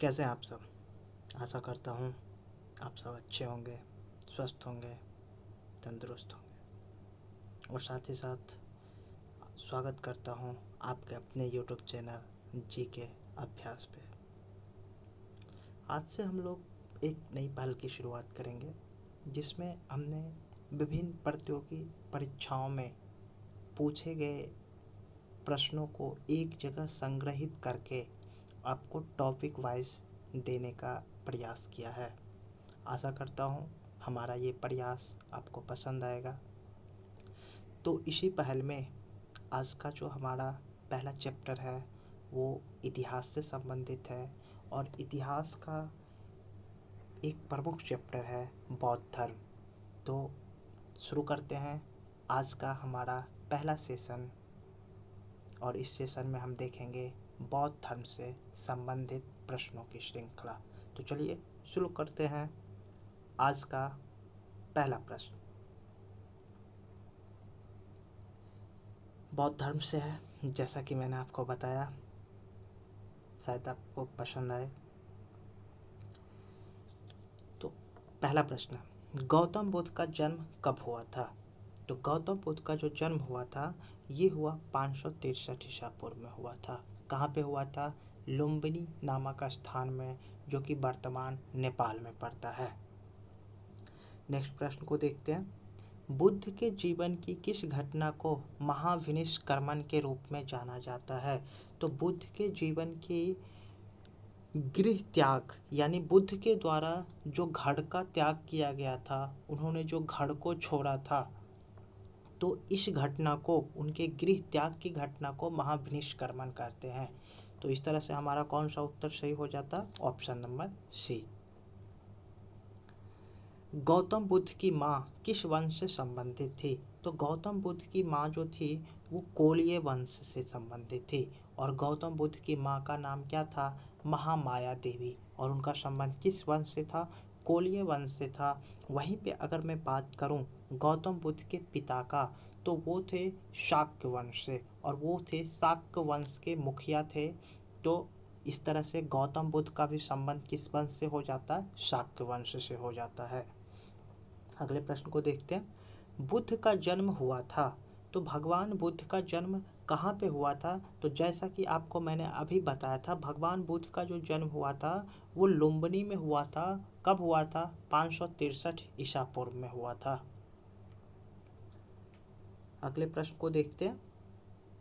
कैसे हैं आप सब। आशा करता हूँ आप सब अच्छे होंगे, स्वस्थ होंगे, तंदुरुस्त होंगे और साथ ही साथ स्वागत करता हूँ आपके अपने यूट्यूब चैनल जी के अभ्यास पे। आज से हम लोग एक नई पहल की शुरुआत करेंगे जिसमें हमने विभिन्न प्रतियोगी परीक्षाओं में पूछे गए प्रश्नों को एक जगह संग्रहित करके आपको टॉपिक वाइज देने का प्रयास किया है। आशा करता हूँ हमारा ये प्रयास आपको पसंद आएगा। तो इसी पहल में आज का जो हमारा पहला चैप्टर है वो इतिहास से संबंधित है और इतिहास का एक प्रमुख चैप्टर है बौद्ध धर्म। तो शुरू करते हैं आज का हमारा पहला सेशन और इस सेशन में हम देखेंगे बौद्ध धर्म से संबंधित प्रश्नों की श्रृंखला। तो चलिए शुरू करते हैं आज का पहला प्रश्न। बौद्ध धर्म से है, जैसा कि मैंने आपको बताया, शायद आपको पसंद आए। तो पहला प्रश्न, गौतम बुद्ध का जन्म कब हुआ था? तो गौतम बुद्ध का जो जन्म हुआ था ये हुआ 563 ईसा पूर्व में हुआ था। कहाँ पे हुआ था? लुम्बिनी नामक स्थान में, जो कि वर्तमान नेपाल में पड़ता है। नेक्स्ट प्रश्न को देखते हैं। बुद्ध के जीवन की किस घटना को महाविनिष्क्रमण के रूप में जाना जाता है? तो बुद्ध के जीवन की गृह त्याग, यानी बुद्ध के द्वारा जो घर का त्याग किया गया था, उन्होंने जो घर को छोड़ा था, तो इस घटना को, उनके गृह त्याग की घटना को महाविनिष्क्रमण कहते हैं। तो इस तरह से हमारा कौन सा उत्तर सही हो जाता? Option number C. Gautam Buddha की माँ किस वंश से संबंधित थी? तो गौतम बुद्ध की माँ जो थी वो कोलिय वंश से संबंधित थी और गौतम बुद्ध की माँ का नाम क्या था? महामाया देवी। और उनका संबंध किस वंश से था? कोलिय वंश से था। वहीं पे अगर मैं बात करूं गौतम बुद्ध के पिता का, तो वो थे शाक्य वंश से और वो थे शाक्य वंश के मुखिया थे। तो इस तरह से गौतम बुद्ध का भी संबंध किस वंश से हो जाता है? शाक्य वंश से हो जाता है। अगले प्रश्न को देखते हैं। बुद्ध का जन्म हुआ था, तो भगवान बुद्ध का जन्म कहाँ पे हुआ था? तो जैसा कि आपको मैंने अभी बताया था, भगवान बुद्ध का जो जन्म हुआ था वो लुम्बिनी में हुआ था। कब हुआ था? 563 ईसा पूर्व में हुआ था। अगले प्रश्न को देखते हैं।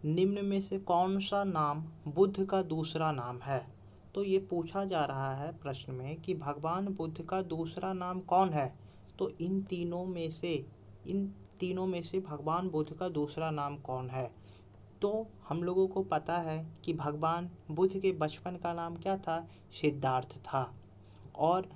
निम्न में से कौन सा नाम बुद्ध का दूसरा नाम है? तो ये पूछा जा रहा है प्रश्न में कि भगवान बुद्ध का दूसरा नाम कौन है? तो इन तीनों में से भगवान बुद्ध का दूसरा नाम कौन है? तो हम लोगों को पता है कि भगवान बुद्ध के बचपन का नाम क्या था? सिद्धार्थ था और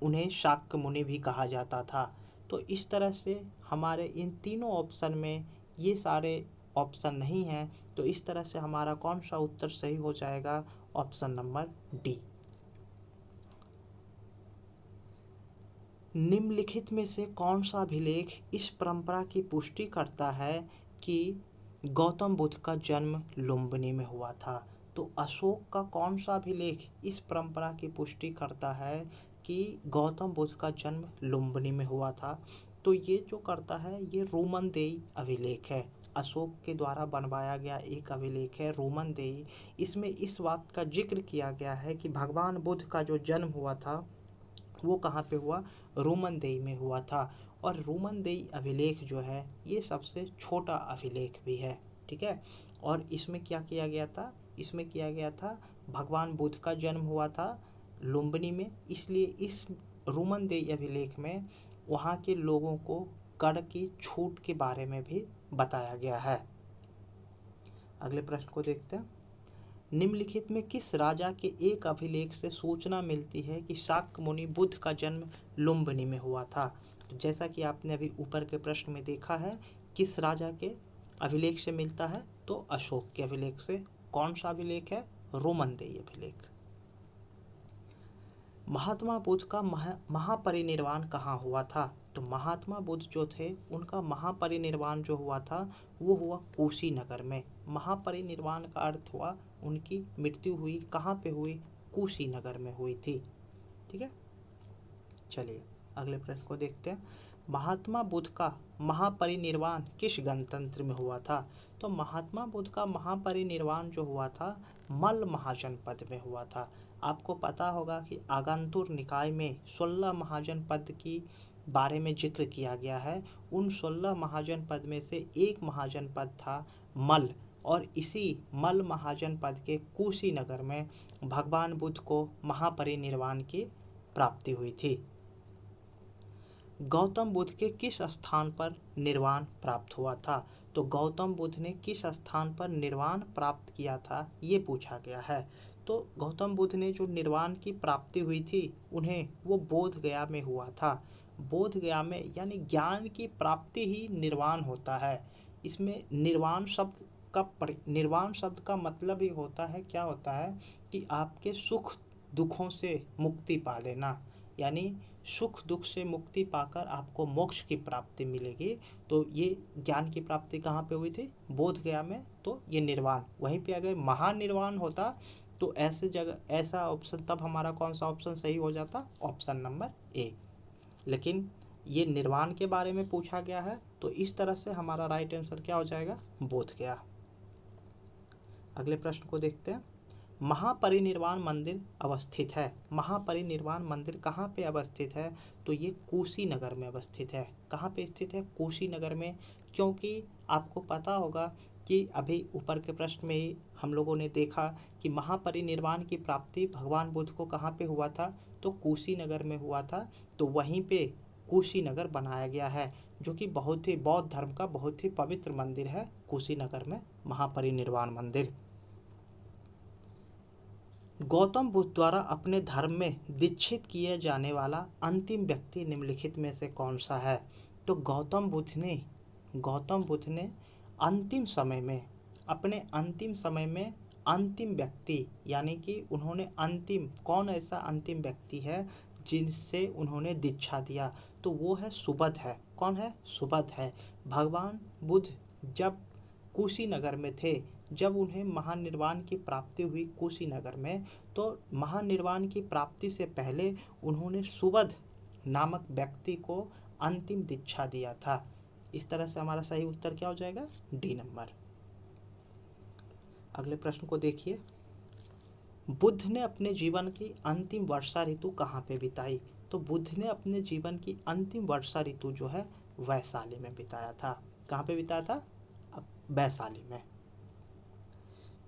उन्हें शाक्य मुनि भी कहा जाता था। तो इस तरह से हमारे इन तीनों ऑप्शन में ये सारे ऑप्शन नहीं हैं, तो इस तरह से हमारा कौन सा उत्तर सही हो जाएगा? Option number D. निम्नलिखित में से कौन सा अभिलेख इस परंपरा की पुष्टि करता है कि गौतम बुद्ध का जन्म लुम्बिनी में हुआ था? तो अशोक का कौन सा अभिलेख इस परंपरा की पुष्टि करता है कि गौतम बुद्ध का जन्म लुम्बिनी में हुआ था? तो ये जो करता है ये रोमनदेई अभिलेख है। अशोक के द्वारा बनवाया गया एक अभिलेख है रोमनदेई। इसमें इस बात का जिक्र किया गया है कि भगवान बुद्ध का जो जन्म हुआ था वो कहाँ पे हुआ? रोमनदेई में हुआ था। और रोमनदेई अभिलेख जो है ये सबसे छोटा अभिलेख भी है, ठीक है। और इसमें क्या किया गया था? इसमें किया गया था भगवान बुद्ध का जन्म हुआ था लुम्बिनी में, इसलिए इस रोमनदेई अभिलेख में वहाँ के लोगों को कर की छूट के बारे में भी बताया गया है। अगले प्रश्न को देखते हैं। निम्नलिखित में किस राजा के एक अभिलेख से सूचना मिलती है कि शाक्य मुनि बुद्ध का जन्म लुम्बिनी में हुआ था? तो जैसा कि आपने अभी ऊपर के प्रश्न में देखा है, किस राजा के अभिलेख से मिलता है? तो अशोक के अभिलेख से। कौन सा अभिलेख है? रोमनदेई अभिलेख। महात्मा बुद्ध का महापरिनिर्वाण कहाँ हुआ था? तो महात्मा बुद्ध जो थे उनका महापरिनिर्वाण जो हुआ था वो हुआ कुशीनगर में। महापरिनिर्वाण का अर्थ हुआ उनकी मृत्यु हुई। कहाँ पे हुई? कुशीनगर में हुई थी। ठीक है, चलिए अगले प्रश्न को देखते हैं। महात्मा बुद्ध का महापरिनिर्वाण किस गणतंत्र में हुआ था? तो महात्मा बुद्ध का महापरिनिर्वाण जो हुआ था मल्ल महाजनपद में हुआ था। आपको पता होगा कि आगंतुर निकाय में 16 महाजनपद की बारे में जिक्र किया गया है। उन 16 महाजनपद में से एक महाजनपद था मल्ल, और इसी मल्ल महाजनपद के कुशीनगर में भगवान बुद्ध को महापरिनिर्वाण की प्राप्ति हुई थी। गौतम बुद्ध के किस स्थान पर निर्वाण प्राप्त हुआ था? तो गौतम बुद्ध ने किस स्थान पर निर्वाण प्राप्त किया था, ये पूछा गया है। तो गौतम बुद्ध ने जो निर्वाण की प्राप्ति हुई थी उन्हें वो बोध गया में हुआ था। बोध गया में, यानी ज्ञान की प्राप्ति ही निर्वाण होता है। इसमें निर्वाण शब्द का मतलब ही होता है, क्या होता है कि आपके सुख दुखों से मुक्ति पा लेना, यानी सुख दुख से मुक्ति पाकर आपको मोक्ष की प्राप्ति मिलेगी। तो ये ज्ञान की प्राप्ति कहाँ पे हुई थी? बोध गया में। तो ये निर्वाण, वहीं पे अगर महानिर्वाण होता तो ऐसे जगह ऐसा ऑप्शन, तब हमारा कौन सा ऑप्शन सही हो जाता? Option number A. लेकिन ये निर्वाण के बारे में पूछा गया है, तो इस तरह से हमारा राइट आंसर क्या हो जाएगा? बोध गया। अगले प्रश्न को देखते हैं। महापरिनिर्वाण मंदिर अवस्थित है। महापरिनिर्वाण मंदिर कहाँ पे अवस्थित है? तो ये कुशीनगर में अवस्थित है। कहाँ पे स्थित है? कुशीनगर में। क्योंकि आपको पता होगा कि अभी ऊपर के प्रश्न में ही हम लोगों ने देखा कि महापरिनिर्वाण की प्राप्ति भगवान बुद्ध को कहाँ पे हुआ था? तो कुशीनगर में हुआ था। तो वहीं पे कुशीनगर बनाया गया है, जो कि बहुत ही बौद्ध धर्म का बहुत ही पवित्र मंदिर है कुशीनगर में महापरिनिर्वाण मंदिर। गौतम बुद्ध द्वारा अपने धर्म में दीक्षित किए जाने वाला अंतिम व्यक्ति निम्नलिखित में से कौन सा है? तो गौतम बुद्ध ने अंतिम समय में, अपने अंतिम समय में अंतिम व्यक्ति, यानी कि उन्होंने कौन ऐसा अंतिम व्यक्ति है जिनसे उन्होंने दीक्षा दिया? तो वो है सुबध है। कौन है? सुबध है। भगवान बुद्ध जब कुशीनगर में थे, जब उन्हें महानिर्वाण की प्राप्ति हुई कुशीनगर में, तो महानिर्वाण की प्राप्ति से पहले उन्होंने सुबध नामक व्यक्ति को अंतिम दीक्षा दिया था। इस तरह से हमारा सही उत्तर क्या हो जाएगा? D number. अगले प्रश्न को देखिए। बुद्ध ने अपने जीवन की अंतिम वर्षा ऋतु कहाँ पे बिताई? तो बुद्ध ने अपने जीवन की अंतिम वर्षा ऋतु जो है वैशाली में बिताया था। कहाँ पे बिताया था? वैशाली में।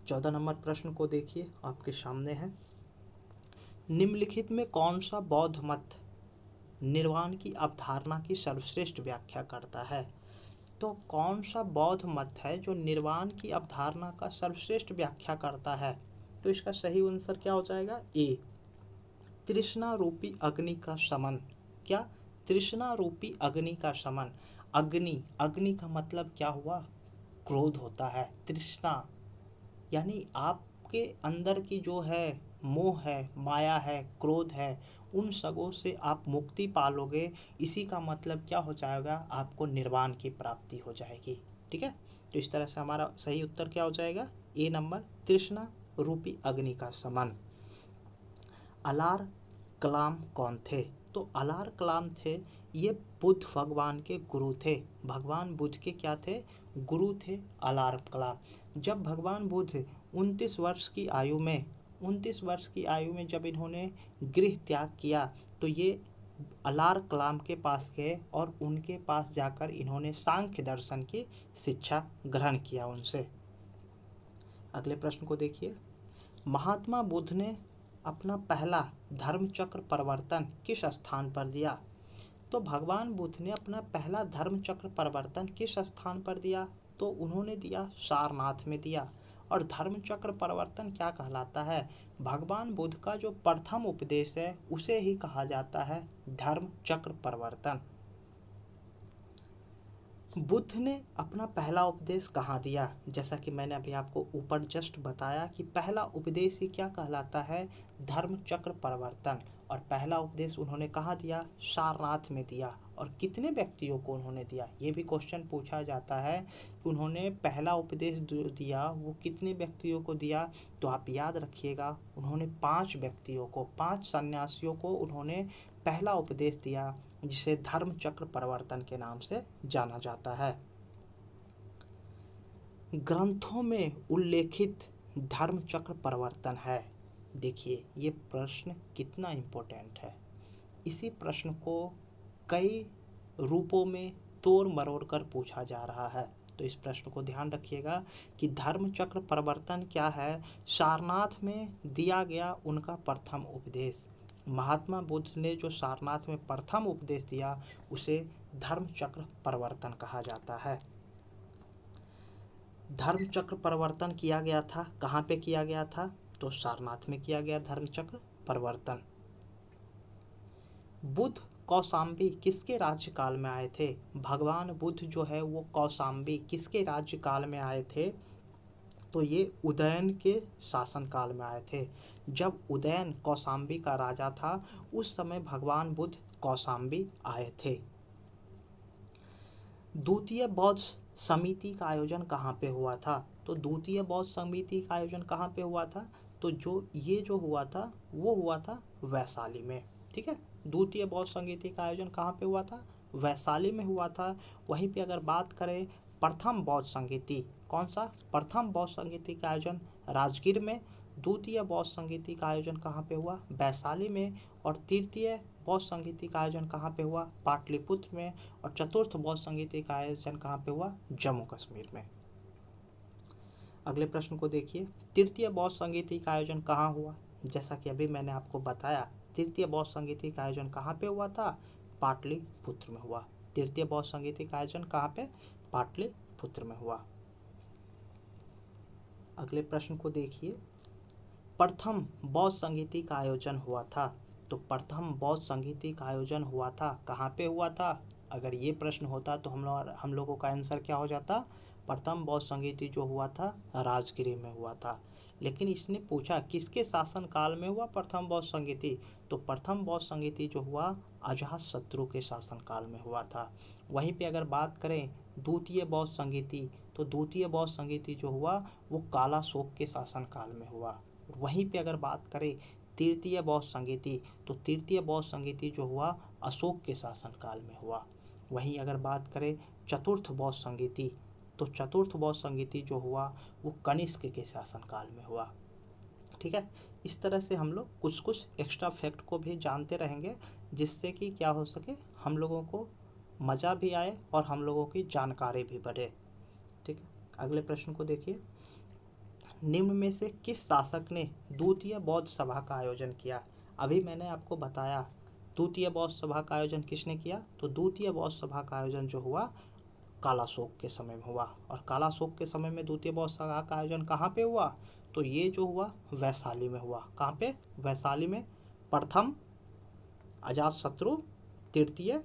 14 नंबर प्रश्न को देखिए, आपके सामने है। निम्नलिखित में कौन सा बौद्ध मत निर्वाण की अवधारणा की सर्वश्रेष्ठ व्याख्या करता है? तो कौन सा बौद्ध मत है जो निर्वाण की अवधारणा का सर्वश्रेष्ठ व्याख्या करता है? तो इसका सही आंसर क्या हो जाएगा? ए, तृष्णा रूपी अग्नि का शमन। क्या? तृष्णा रूपी अग्नि का शमन। अग्नि का मतलब क्या हुआ? क्रोध होता है। तृष्णा यानी आपके अंदर की जो है मोह है, माया है, क्रोध है, उन सबों से आप मुक्ति पालोगे। इसी का मतलब क्या हो जाएगा? आपको निर्वाण की प्राप्ति हो जाएगी। ठीक है, तो इस तरह से हमारा सही उत्तर क्या हो जाएगा? ए नंबर, तृष्णा रूपी अग्नि का शमन। अलार कलाम कौन थे? तो अलार कलाम थे, ये बुद्ध भगवान के गुरु थे। भगवान बुद्ध के क्या थे? गुरु थे अलार कलाम। जब भगवान बुद्ध 29 वर्ष की आयु में जब इन्होंने गृह त्याग किया, तो ये अलार कलाम के पास गए और उनके पास जाकर इन्होंने सांख्य दर्शन की शिक्षा ग्रहण किया उनसे। अगले प्रश्न को देखिए। महात्मा बुद्ध ने अपना पहला धर्म चक्र परिवर्तन किस स्थान पर दिया? तो भगवान बुद्ध ने अपना पहला धर्म चक्र परिवर्तन किस स्थान पर दिया? तो उन्होंने दिया सारनाथ में दिया। और धर्म चक्र परिवर्तन क्या कहलाता है? भगवान बुद्ध का जो प्रथम उपदेश है उसे ही कहा जाता है धर्म चक्र परिवर्तन। बुद्ध ने अपना पहला उपदेश कहाँ दिया? जैसा कि मैंने अभी आपको ऊपर जस्ट बताया कि पहला उपदेश ही क्या कहलाता है? धर्म चक्र परिवर्तन। और पहला उपदेश उन्होंने कहाँ दिया? सारनाथ में दिया। और कितने व्यक्तियों को उन्होंने दिया, ये भी क्वेश्चन पूछा जाता है कि उन्होंने पहला उपदेश जो दिया वो कितने व्यक्तियों को दिया। तो आप याद रखिएगा, उन्होंने 5 व्यक्तियों को, 5 सन्यासियों को उन्होंने पहला उपदेश दिया, जिसे धर्म चक्र परिवर्तन के नाम से जाना जाता है। ग्रंथों में उल्लेखित धर्म चक्र परिवर्तन है। देखिए ये प्रश्न कितना इम्पोर्टेंट है। इसी प्रश्न को कई रूपों में तोड़ मरोड़ कर पूछा जा रहा है। तो इस प्रश्न को ध्यान रखिएगा कि धर्म चक्र परिवर्तन क्या है। सारनाथ में दिया गया उनका प्रथम उपदेश, महात्मा बुद्ध ने जो सारनाथ में प्रथम उपदेश दिया उसे धर्म चक्र परिवर्तन कहा जाता है। धर्म चक्र परिवर्तन किया गया था, कहाँ पे किया गया था, तो सारनाथ में किया गया धर्म चक्र परिवर्तन। बुद्ध कौशाम्बी किसके राज्यकाल में आए थे। भगवान बुद्ध जो है वो कौशाम्बी किसके राज्यकाल में आए थे, तो ये उदयन के शासनकाल में आए थे। जब उदयन कौशाम्बी का राजा था उस समय भगवान बुद्ध कौशाम्बी आए थे। द्वितीय बौद्ध समिति का आयोजन कहाँ पे हुआ था, तो द्वितीय बौद्ध समिति का आयोजन कहाँ पे हुआ था, तो जो हुआ था वो हुआ था वैशाली में। ठीक है, द्वितीय बौद्ध समिति का आयोजन कहाँ पे हुआ था, वैशाली में हुआ था। वहीं पे अगर बात करें प्रथम बौद्ध संगीति, कौन सा, प्रथम बौद्ध संगीति का आयोजन राजगीर में, द्वितीय बौद्ध संगीति का आयोजन कहाँ पे हुआ, वैशाली में, और तृतीय बौद्ध संगीति का आयोजन कहाँ पे हुआ, पाटलिपुत्र में, और चतुर्थ बौद्ध संगीति का आयोजन कहाँ पे हुआ, जम्मू कश्मीर में। अगले प्रश्न को देखिए, तृतीय बौद्ध संगीति का आयोजन कहाँ हुआ, जैसा कि अभी मैंने आपको बताया तृतीय बौद्ध संगीति का आयोजन कहाँ पे हुआ था, पाटलिपुत्र में हुआ। तृतीय बौद्ध संगीति का आयोजन कहाँ पे, पाटलिपुत्र में हुआ। अगले प्रश्न को देखिए, प्रथम बौद्ध संगीति का आयोजन हुआ था, तो प्रथम बौद्ध संगीति का आयोजन हुआ था कहाँ पे हुआ था। अगर ये प्रश्न होता तो हम लोगों का आंसर क्या हो जाता, प्रथम बौद्ध संगीति जो हुआ था राजगिरी में हुआ था। लेकिन इसने पूछा किसके शासन काल में हुआ प्रथम बौद्ध संगीति, तो प्रथम बौद्ध संगीति जो हुआ अजातशत्रु के शासन काल में हुआ था। वहीं पे अगर बात करें द्वितीय बौद्ध संगीति, तो द्वितीय बौद्ध संगीति जो हुआ वो कालाशोक के शासन काल में हुआ। वहीं पे अगर बात करें तृतीय बौद्ध संगीति, तो तृतीय बौद्ध संगीति जो हुआ अशोक के शासनकाल में हुआ। वहीं अगर बात करें चतुर्थ बौद्ध संगीति, तो चतुर्थ बौद्ध संगीति जो हुआ वो कनिष्क के शासनकाल में हुआ। ठीक है, इस तरह से हम लोग कुछ कुछ एक्स्ट्रा फैक्ट को भी जानते रहेंगे, जिससे कि क्या हो सके, हम लोगों को मज़ा भी आए और हम लोगों की जानकारी भी बढ़े। ठीक है, अगले प्रश्न को देखिए, निम्न में से किस शासक ने द्वितीय बौद्ध सभा का आयोजन किया। अभी मैंने आपको बताया द्वितीय बौद्ध सभा का आयोजन किसने किया, तो द्वितीय बौद्ध सभा का आयोजन जो हुआ कालाशोक के समय में हुआ। और कालाशोक के समय में द्वितीय बौद्ध सभा का आयोजन कहाँ पे हुआ, तो ये जो हुआ वैशाली में हुआ। कहाँ पे, वैशाली में। प्रथम अजातशत्रु, तृतीय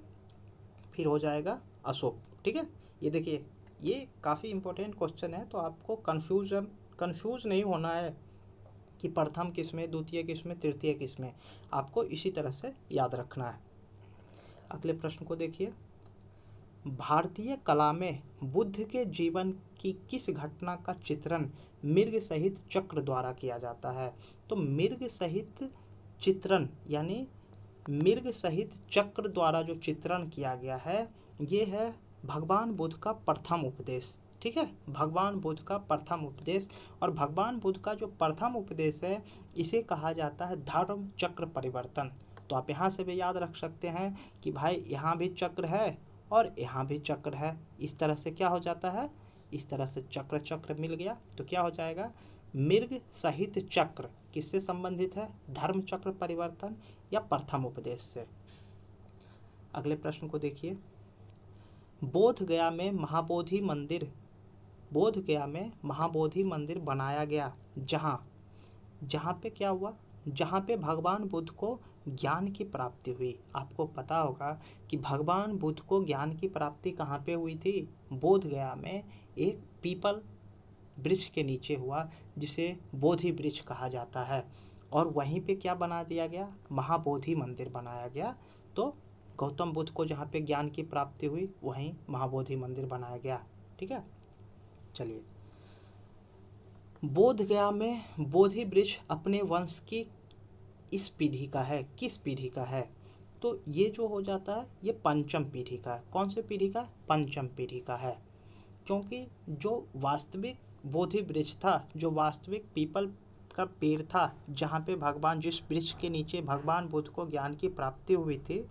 फिर हो जाएगा अशोक। ठीक है, ये देखिए ये काफ़ी इंपॉर्टेंट क्वेश्चन है, तो आपको कंफ्यूज नहीं होना है कि प्रथम किस में, द्वितीय किस में, तृतीय किस में, आपको इसी तरह से याद रखना है। अगले प्रश्न को देखिए, भारतीय कला में बुद्ध के जीवन की किस घटना का चित्रण मृग सहित चक्र द्वारा किया जाता है। तो मृग सहित चित्रण यानी मृग सहित चक्र द्वारा जो चित्रण किया गया है ये है भगवान बुद्ध का प्रथम उपदेश। ठीक है, भगवान बुद्ध का प्रथम उपदेश। और भगवान बुद्ध का जो प्रथम उपदेश है इसे कहा जाता है धर्म चक्र परिवर्तन। तो आप यहाँ से भी याद रख सकते हैं कि भाई यहाँ भी चक्र है और यहाँ भी चक्र है। इस तरह से क्या हो जाता है, इस तरह से चक्र चक्र मिल गया तो क्या हो जाएगा, मृग सहित चक्र किससे संबंधित है, धर्म चक्र परिवर्तन या प्रथम उपदेश से। अगले प्रश्न को देखिए, बोध गया में महाबोधि मंदिर बनाया गया जहाँ पे क्या हुआ, जहाँ पे भगवान बुद्ध को ज्ञान की प्राप्ति हुई। आपको पता होगा कि भगवान बुद्ध को ज्ञान की प्राप्ति कहाँ पे हुई थी, बोध गया में एक पीपल वृक्ष के नीचे हुआ जिसे बोधि वृक्ष कहा जाता है। और वहीं पे क्या बना दिया गया, महाबोधि मंदिर बनाया गया। तो गौतम बुद्ध को जहाँ पे ज्ञान की प्राप्ति हुई वहीं महाबोधि मंदिर बनाया गया। ठीक है, चलिए। बोध गया में बोधि वृक्ष अपने वंश की इस पीढ़ी का है, किस पीढ़ी का है? तो ये जो हो जाता है ये पंचम पीढ़ी का है। कौन से पीढ़ी का? पंचम पीढ़ी का है। क्योंकि जो वास्तविक बोधि वृक्ष था, जो वास्तविक पीपल का पेड़ था, जहाँ पे भगवान, जिस वृक्ष के नीचे भगवान बुद्ध को ज्ञान की प्राप्ति हुई थी,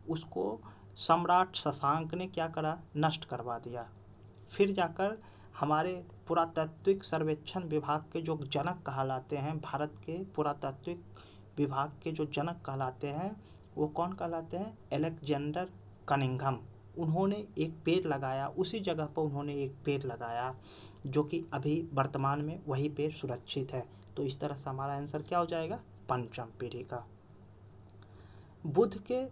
उसको सम्राट शशांक ने क्या करा? नष्ट करवा दिया। फिर जाकर हमारे पुरातात्विक सर्वेक्षण विभाग के जो जनक कहलाते हैं, भारत के पुरातात्विक विभाग के जो जनक कहलाते हैं, वो कौन कहलाते हैं? Alexander Cunningham. उन्होंने एक पेड़ लगाया, उसी जगह पर उन्होंने एक पेड़ लगाया, जो कि अभी वर्तमान में वही पेड़ सुरक्षित है। तो इस तरह से हमारा आंसर क्या हो जाएगा? पंचम पीढ़ी का। बुद्ध के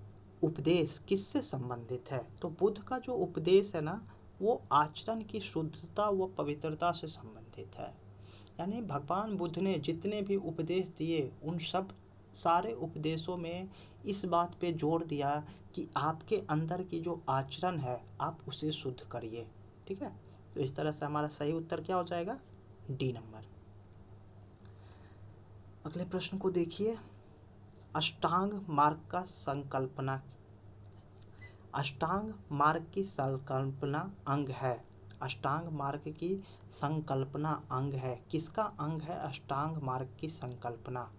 उपदेश किससे संबंधित है? तो बुद्ध का जो उपदेश है ना, वो आचरण की शुद्धता व पवित्रता से संबंधित है। यानी भगवान बुद्ध ने जितने भी उपदेश दिए, उन सब सारे उपदेशों में इस बात पे जोर दिया कि आपके अंदर की जो आचरण है, आप उसे शुद्ध करिए। ठीक है, तो इस तरह से हमारा सही उत्तर क्या हो जाएगा? D number. अगले प्रश्न को देखिए। अष्टांग मार्ग का संकल्पना, अष्टांग मार्ग की संकल्पना अंग है। अष्टांग मार्ग की संकल्पना अंग है। किसका अंग है अष्टांग मार्ग की संकल्पना?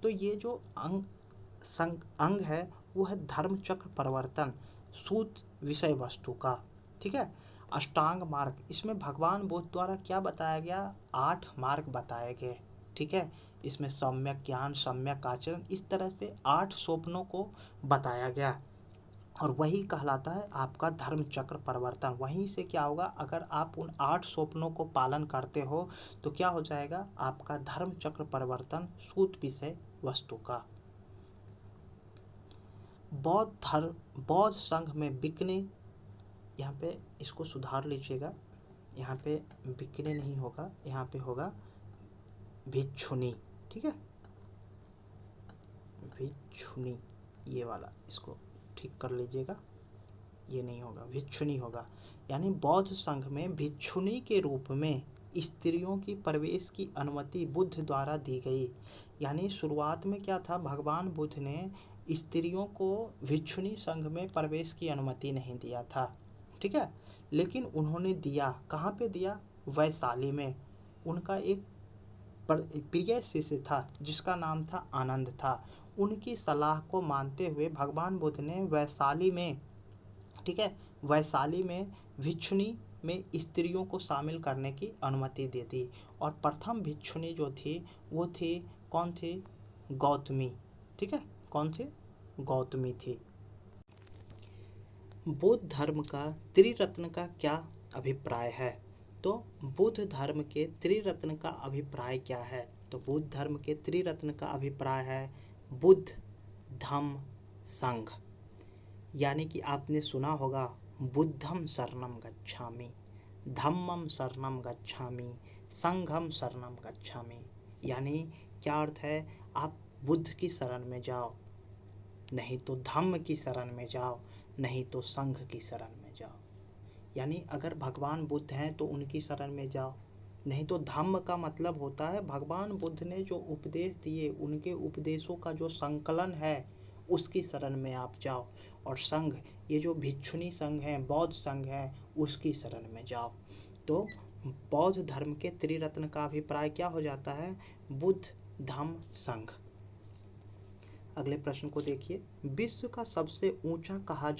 तो ये जो अंग है वो है धर्म चक्र परिवर्तन सूत्र विषय वस्तु का। ठीक है, अष्टांग मार्ग, इसमें भगवान बुद्ध द्वारा क्या बताया गया? 8 मार्ग बताए गए। ठीक है, इसमें सम्यक ज्ञान, सम्यक आचरण, इस तरह से 8 स्वप्नों को बताया गया, और वही कहलाता है आपका धर्म चक्र परिवर्तन। वहीं से क्या होगा? अगर आप उन 8 स्वप्नों को पालन करते हो तो क्या हो जाएगा? आपका धर्म चक्र परिवर्तन सूत्र विषय वस्तु का। बौद्ध संघ में बिकने, यहाँ पे इसको सुधार लीजिएगा, यहाँ पे बिकने नहीं होगा, यहाँ पे होगा भिक्षुनी। ठीक है, भिक्षुनी, ये वाला इसको ठीक कर लीजिएगा, ये नहीं होगा, भिक्षुनी होगा। यानी बौद्ध संघ में भिक्षुनी के रूप में स्त्रियों की प्रवेश की अनुमति बुद्ध द्वारा दी गई। यानी शुरुआत में क्या था? भगवान बुद्ध ने स्त्रियों को भिक्षुनी संघ में प्रवेश की अनुमति नहीं दिया था। ठीक है, लेकिन उन्होंने दिया। कहाँ पे दिया? वैशाली में। उनका एक प्रिय शिष्य था जिसका नाम था आनंद था। उनकी सलाह को मानते हुए भगवान बुद्ध ने वैशाली में, ठीक है, वैशाली में भिक्षुनी में स्त्रियों को शामिल करने की अनुमति दे दी। और प्रथम भिक्षुनी जो थी वो थी, कौन थी? गौतमी। ठीक है, कौन थी? गौतमी थी। बौद्ध धर्म का त्रिरत्न का क्या अभिप्राय है? तो बुद्ध धर्म के त्रिरत्न का अभिप्राय क्या है? तो बुद्ध धर्म के त्रिरत्न का अभिप्राय है बुद्ध, धम्म, संघ। यानी कि आपने सुना होगा बुद्धम शरणम गच्छामि, धम्मम शरणम गच्छामि, संघम शरणम गच्छामि। यानी क्या अर्थ है? आप बुद्ध की शरण में जाओ, नहीं तो धम्म की शरण में जाओ, नहीं तो संघ की शरण में जाओ। यानी अगर भगवान बुद्ध हैं तो उनकी शरण में जाओ, नहीं तो धम्म का मतलब होता है भगवान बुद्ध ने जो उपदेश दिए, उनके उपदेशों का जो संकलन है उसकी शरण में आप जाओ। और संघ, ये जो भिक्षुनी संघ है, बौद्ध संघ है, उसकी शरण में जाओ। तो बौद्ध धर्म के त्रिरत्न का अभिप्राय क्या हो जाता है? बुद्ध, धम्म, संघ। अगले प्रश्न को देखिए। विश्व का सबसे ऊंचा कहा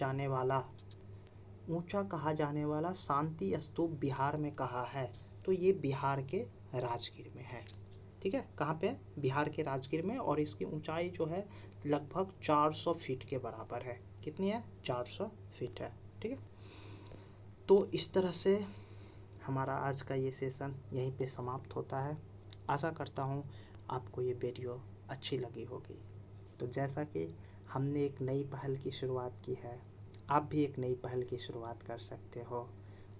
जाने वाला शांति स्तूप बिहार में कहाँ है? तो ये बिहार के राजगीर में है। ठीक है, कहाँ पे? बिहार के राजगीर में। और इसकी ऊंचाई जो है लगभग 400 फीट के बराबर है। कितनी है? 400 फीट है। ठीक है, तो इस तरह से हमारा आज का ये सेशन यहीं पे समाप्त होता है। आशा करता हूँ आपको ये वीडियो अच्छी लगी होगी। तो जैसा कि हमने एक नई पहल की शुरुआत की है, आप भी एक नई पहल की शुरुआत कर सकते हो।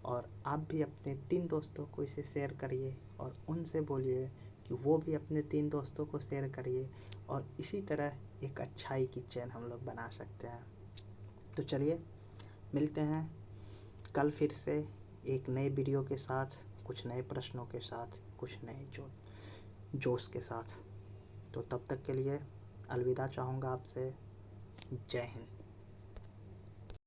और आप भी अपने 3 दोस्तों को इसे शेयर करिए और उनसे बोलिए कि वो भी अपने 3 दोस्तों को शेयर करिए। और इसी तरह एक अच्छाई की चेन हम लोग बना सकते हैं। तो चलिए मिलते हैं कल फिर से एक नए वीडियो के साथ, कुछ नए प्रश्नों के साथ, कुछ नए जोश के साथ। तो तब तक के लिए अलविदा चाहूँगा आपसे। जय हिंद।